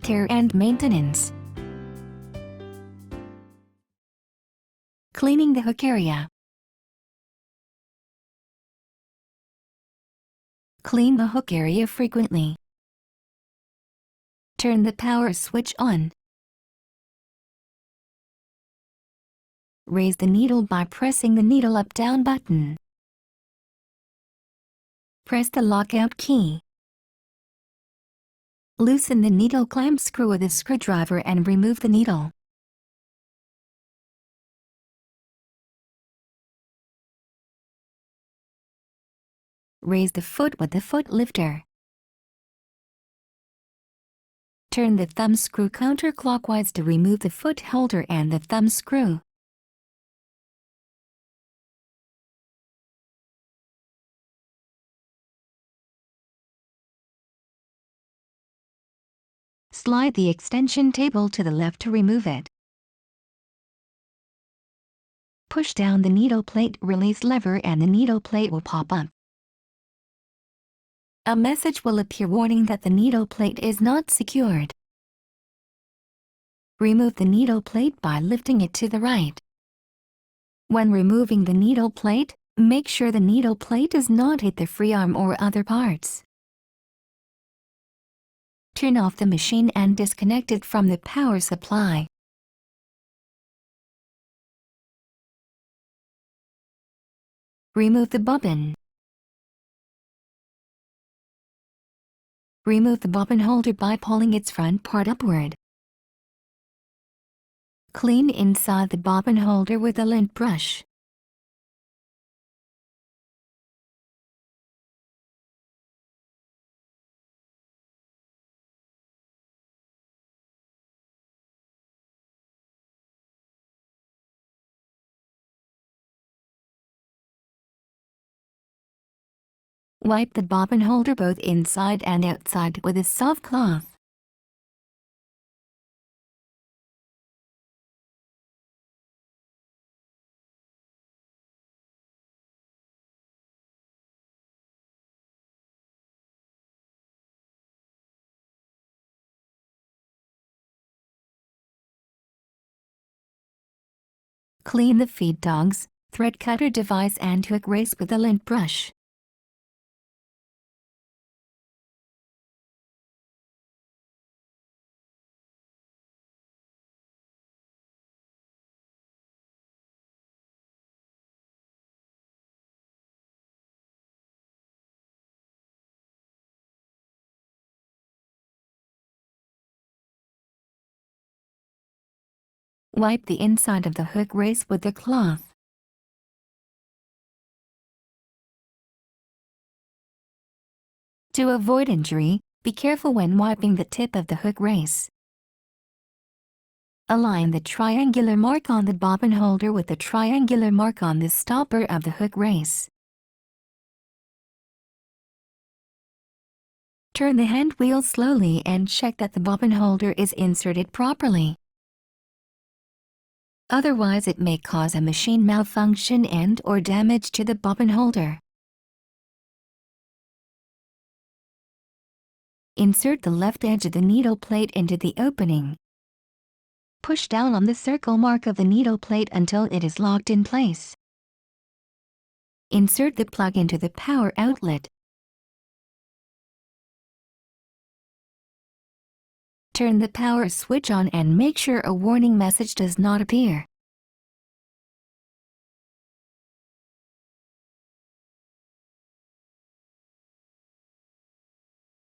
Care and maintenance. Cleaning the hook area. Clean the hook area frequently. Turn the power switch on. Raise the needle by pressing the needle up-down button. Press the lockout key. Loosen the needle clamp screw with a screwdriver and remove the needle. Raise the foot with the foot lifter. Turn the thumb screw counterclockwise to remove the foot holder and the thumb screw. Slide the extension table to the left to remove it. Push down the needle plate release lever and the needle plate will pop up. A message will appear warning that the needle plate is not secured. Remove the needle plate by lifting it to the right. When removing the needle plate, make sure the needle plate does not hit the free arm or other parts. Turn off the machine and disconnect it from the power supply. Remove the bobbin. Remove the bobbin holder by pulling its front part upward. Clean inside the bobbin holder with a lint brush. Wipe the bobbin holder both inside and outside with a soft cloth. Clean the feed dogs, thread cutter device and hook race with a lint brush. Wipe the inside of the hook race with the cloth. To avoid injury, be careful when wiping the tip of the hook race. Align the triangular mark on the bobbin holder with the triangular mark on the stopper of the hook race. Turn the hand wheel slowly and check that the bobbin holder is inserted properly. Otherwise, it may cause a machine malfunction and/or damage to the bobbin holder. Insert the left edge of the needle plate into the opening. Push down on the circle mark of the needle plate until it is locked in place. Insert the plug into the power outlet. Turn the power switch on and make sure a warning message does not appear.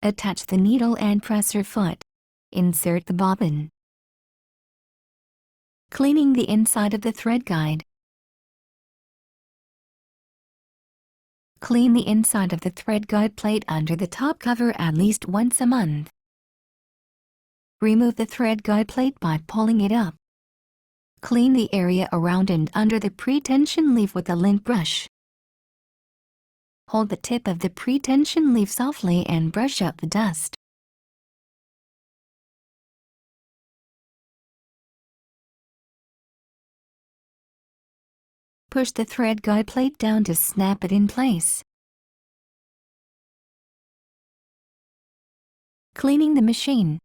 Attach the needle and presser foot. Insert the bobbin. Cleaning the inside of the thread guide. Clean the inside of the thread guide plate under the top cover at least once a month. Remove the thread guide plate by pulling it up. Clean the area around and under the pre-tension leaf with a lint brush. Hold the tip of the pre-tension leaf softly and brush out the dust. Push the thread guide plate down to snap it in place. Cleaning the machine.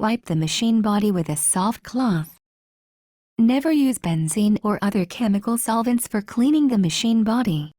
Wipe the machine body with a soft cloth. Never use benzene or other chemical solvents for cleaning the machine body.